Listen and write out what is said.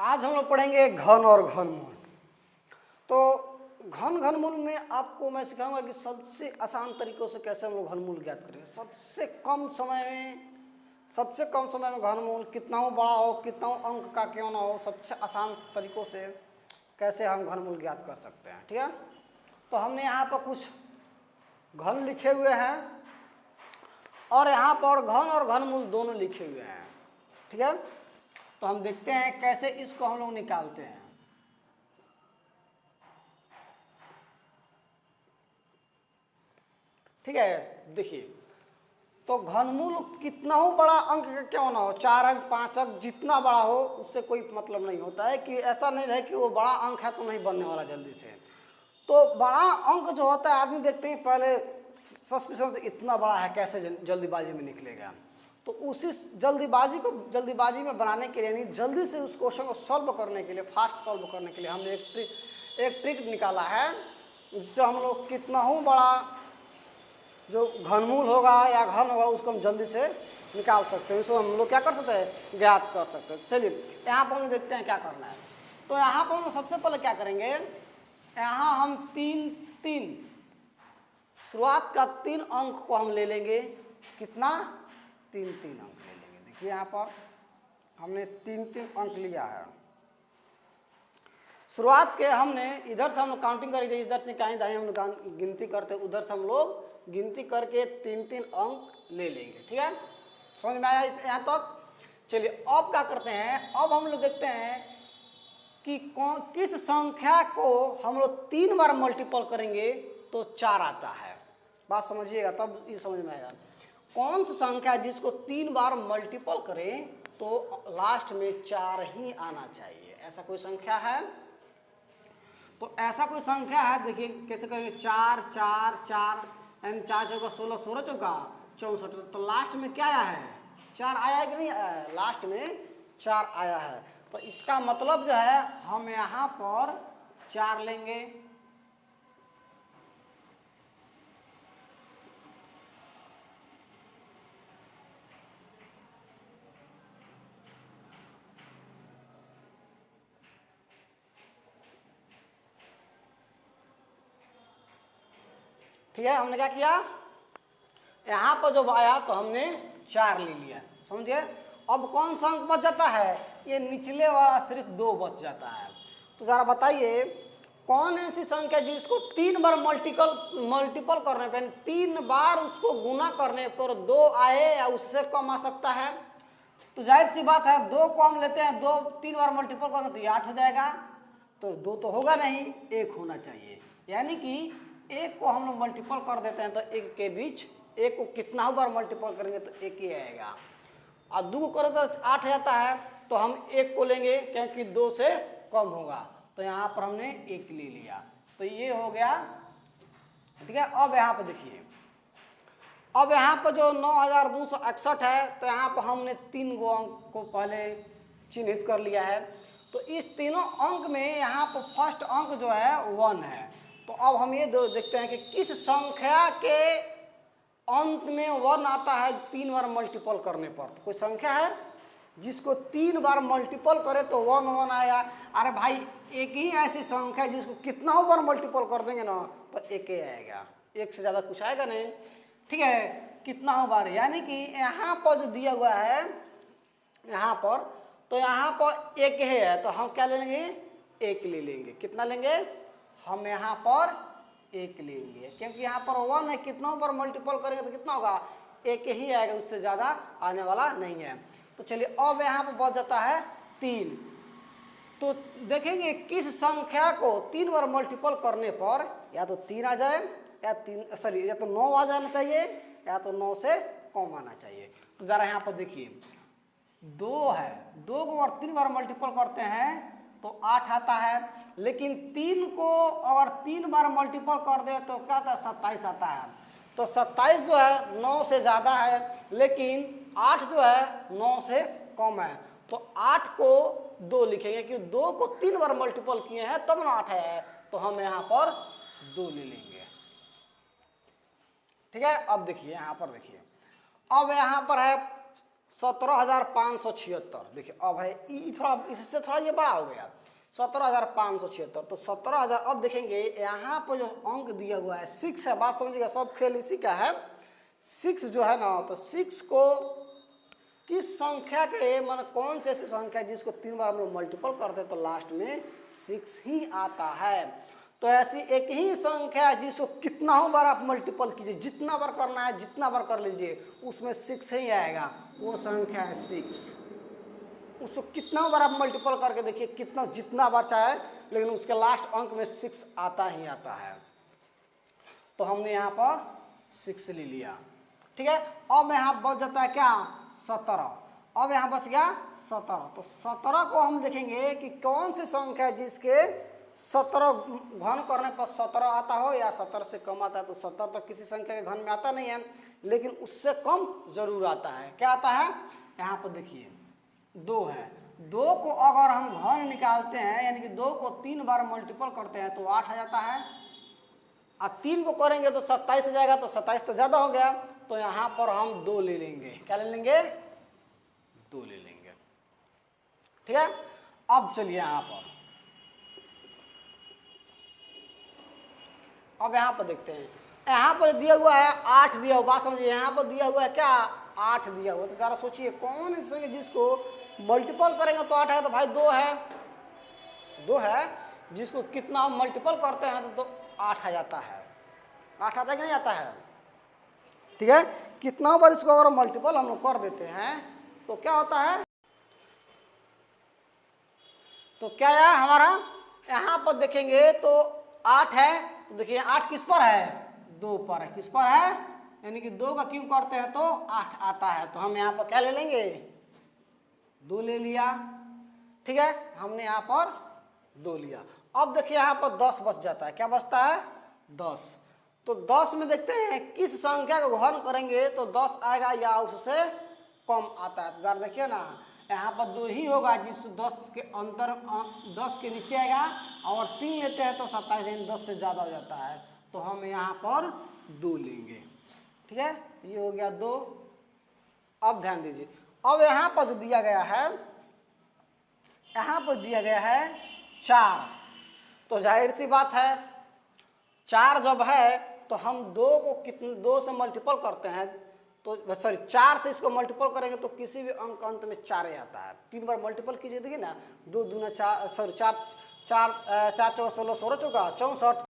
आज हम लोग पढ़ेंगे घन और घनमूल। तो घन घनमूल में आपको मैं सिखाऊंगा कि सबसे आसान तरीकों से कैसे हम लोग घनमूल ज्ञात करेंगे। सबसे कम समय में घनमूल कितना हो बड़ा हो, कितना अंक का क्यों ना हो, सबसे आसान तरीकों से कैसे हम घनमूल ज्ञात कर सकते हैं। ठीक है, तो हमने यहाँ पर कुछ घन लिखे हुए हैं और यहाँ पर घन और घनमूल दोनों लिखे हुए हैं। ठीक है, तो हम देखते हैं कैसे इसको हम लोग निकालते हैं। ठीक है, देखिए, तो घनमूल कितना हो बड़ा अंक का क्यों ना हो, 4 अंक 5 अंक जितना बड़ा हो उससे कोई मतलब नहीं होता है। कि ऐसा नहीं रहे कि वो बड़ा अंक है तो नहीं बनने वाला जल्दी से। तो बड़ा अंक जो होता है आदमी देखते हैं पहले सस्पेंशन इतना बड़ा है कैसे जल्दीबाजी में निकलेगा। तो उसी जल्दीबाजी में बनाने के लिए, नहीं जल्दी से उस क्वेश्चन को सॉल्व करने के लिए, फास्ट सॉल्व करने के लिए हमने एक ट्रिक निकाला है जिससे हम लोग कितना हो बड़ा जो घनमूल होगा या घन होगा उसको हम जल्दी से निकाल सकते हैं। इसको हम लोग क्या कर सकते हैं, ज्ञात कर सकते हैं। चलिए यहाँ पर हम देखते हैं क्या करना है। तो यहाँ पर हम सबसे पहले क्या करेंगे, यहाँ हम तीन शुरुआत का 3 अंक को हम ले लेंगे। कितना, 3 अंक ले लेंगे। देखिए यहाँ पर हमने 3 अंक लिया है। शुरुआत के हमने इधर से हम लोग काउंटिंग करेंगे, इधर से कहीं दाएं हम लोग गिनती करते, उधर से हम लोग गिनती करके 3 अंक ले लेंगे। ठीक है, समझ में आया यहाँ तक। चलिए अब क्या करते हैं, अब हम लोग देखते हैं कि किस संख्या को हम लोग 3 बार मल्टीपल करेंगे तो 4 आता है। बात समझिएगा तब ये समझ में आएगा। कौन सी संख्या जिसको 3 बार मल्टीपल करें तो लास्ट में 4 ही आना चाहिए, ऐसा कोई संख्या है? तो ऐसा कोई संख्या है, देखिए कैसे करेंगे। 4 4 4 यानी 4 चौका 16, 16 चौका 64। तो लास्ट में क्या आया है, 4 आया है कि नहीं आया है? लास्ट में 4 आया है। तो इसका मतलब जो है हम यहाँ पर 4 लेंगे। ठीक है, हमने क्या किया, यहाँ पर जो आया तो हमने 4 ले लिया। समझिए, अब कौन सा अंक बच जाता है, ये निचले वाला सिर्फ 2 बच जाता है। तो जरा बताइए कौन ऐसी संख्या जिसको 3 बार मल्टीपल करने पर, 3 बार उसको गुना करने पर 2 आए या उससे कम आ सकता है? तो जाहिर सी बात है 2 को हम लेते हैं, 2 3 बार मल्टीपल करेंगे तो ये 8 हो जाएगा। तो 2 तो होगा नहीं, 1 होना चाहिए। यानी कि 1 को हम लोग मल्टीपल कर देते हैं तो 1 के बीच, 1 को कितना बार मल्टीपल करेंगे तो 1 ही आएगा। और 2 को करें तो 8 आता है, तो हम 1 को लेंगे क्योंकि 2 से कम होगा। तो यहाँ पर हमने 1 ले लिया, तो ये हो गया। ठीक है, अब यहाँ पर देखिए, अब यहाँ पर जो 9261 है तो यहाँ पर हमने 3 गो अंक को पहले चिन्हित कर लिया है। तो इस तीनों अंक में यहाँ पर फर्स्ट अंक जो है 1 है। तो अब हम ये देखते हैं कि किस संख्या के अंत में 1 आता है 3 बार मल्टीपल करने पर। तो कोई संख्या है जिसको 3 बार मल्टीपल करे तो 1 1 आएगा। अरे भाई एक ही ऐसी संख्या है जिसको कितना बार मल्टीपल कर देंगे ना तो 1 ही आएगा, 1 से ज़्यादा कुछ आएगा नहीं। ठीक है, कितना बार, यानी कि यहाँ पर जो दिया हुआ है यहाँ पर, तो यहाँ पर 1 ही है तो हम क्या ले लेंगे, 1 ले लेंगे। कितना लेंगे, हम यहाँ पर 1 लेंगे क्योंकि यहाँ पर 1 है, कितना बार मल्टीपल करेंगे तो कितना होगा, 1 ही आएगा, उससे ज़्यादा आने वाला नहीं है। तो चलिए अब यहाँ पर बच जाता है 3। तो देखेंगे किस संख्या को 3 बार मल्टीपल करने पर या तो 3 आ जाए या या तो 9 आ जाना चाहिए या तो 9 से कम आना चाहिए। तो ज़रा यहाँ पर देखिए 2 है, 2 को अगर 3 बार मल्टीपल करते हैं तो 8 आता है, लेकिन 3 को अगर 3 बार मल्टीपल कर दे तो क्या आता है, 27 आता है। तो 27 जो है 9 से ज़्यादा है, लेकिन 8 जो है 9 से कम है। तो 8 को 2 लिखेंगे क्योंकि 2 को 3 बार मल्टीपल किए हैं तब ना 8 है, तो हम यहाँ पर 2 ले लेंगे। ठीक है, अब देखिए यहाँ पर देखिए, अब यहाँ पर है 17,576। देखिए अब है थोड़ा इससे थोड़ा ये बड़ा हो गया 17,576। तो 17,000 अब देखेंगे यहाँ पर जो अंक दिया हुआ है 6 है, बात समझिएगा, सब खेल इसी का है। 6 जो है ना, तो 6 को किस संख्या के मान कौन सी ऐसी संख्या है जिसको 3 बार हम लोग मल्टीपल करते हैं तो लास्ट में 6 ही आता है। तो ऐसी एक ही संख्या है जिसको कितना बार आप मल्टीपल कीजिए, जितना बार करना है जितना बार कर लीजिए उसमें 6 ही आएगा, वो संख्या है 6। उसको कितना बार आप मल्टीपल करके देखिए, कितना जितना बार चाहे, लेकिन उसके लास्ट अंक में 6 आता ही आता है। तो हमने यहाँ पर 6 ले लिया, ठीक है। अब यहाँ बच जाता है क्या 17। अब यहाँ बच गया 17। तो 17 को हम देखेंगे कि कौन सी संख्या है जिसके 17 घन करने पर 17 आता हो या 17 से कम आता है। तो 17 तो किसी संख्या के घन में आता नहीं है, लेकिन उससे कम जरूर आता है। क्या आता है, यहाँ पर देखिए 2 है। 2 को अगर हम घन निकालते हैं, यानी कि 2 को 3 बार मल्टीपल करते हैं तो 8 आ जाता है। और 3 को करेंगे तो 27 आ जाएगा, तो 27 तो ज़्यादा हो गया, तो यहाँ पर हम 2 ले लेंगे। क्या ले लेंगे, 2 ले लेंगे, ठीक है। अब चलिए यहाँ पर, अब यहाँ पर देखते हैं, यहाँ पर दिया हुआ है 8 दिया हुआ, बात समझिए, यहाँ पर दिया हुआ है क्या 8 दिया हुआ। तो जरा सोचिए कौन है संख्या जिसको मल्टीपल करेंगे तो 8 है। तो भाई 2 है, 2 है, जिसको कितना हम मल्टीपल करते हैं तो 8 आ जाता है। 8 आता है कि नहीं आता है, ठीक है। कितना बार इसको अगर मल्टीपल हम लोग कर देते हैं तो क्या होता है, तो क्या है हमारा, यहाँ पर देखेंगे तो 8 है। तो देखिए 8 किस पर है, 2 पर है। किस पर है, यानी कि 2 का क्यूब करते हैं तो 8 आता है। तो हम यहाँ पर क्या ले लेंगे, 2 ले लिया, ठीक है। हमने यहाँ पर 2 लिया। अब देखिए यहाँ पर 10 बच जाता है। क्या बचता है, 10। तो 10 में देखते हैं किस संख्या को घन करेंगे तो 10 आएगा या उससे कम आता है। तो जरा देखिए ना, यहाँ पर 2 ही होगा जिस 10 के अंतर 10 के नीचे आएगा, और 3 लेते हैं तो 27, यानी 10 से ज़्यादा हो जाता है। तो हम यहाँ पर 2 लेंगे, ठीक है। ये हो गया 2। अब ध्यान दीजिए, अब यहाँ पर जो दिया गया है, यहाँ पर दिया गया है 4। तो जाहिर सी बात है 4 जब है तो हम 2 को कितने 2 से मल्टीपल करते हैं तो सॉरी 4 से इसको मल्टीपल करेंगे तो किसी भी अंक अंत में 4 ही आता है। 3 बार मल्टीपल कीजिए, देखिए ना, 2 दूना 4, सॉरी 4 4 4 चौका 16 16 चौका 64।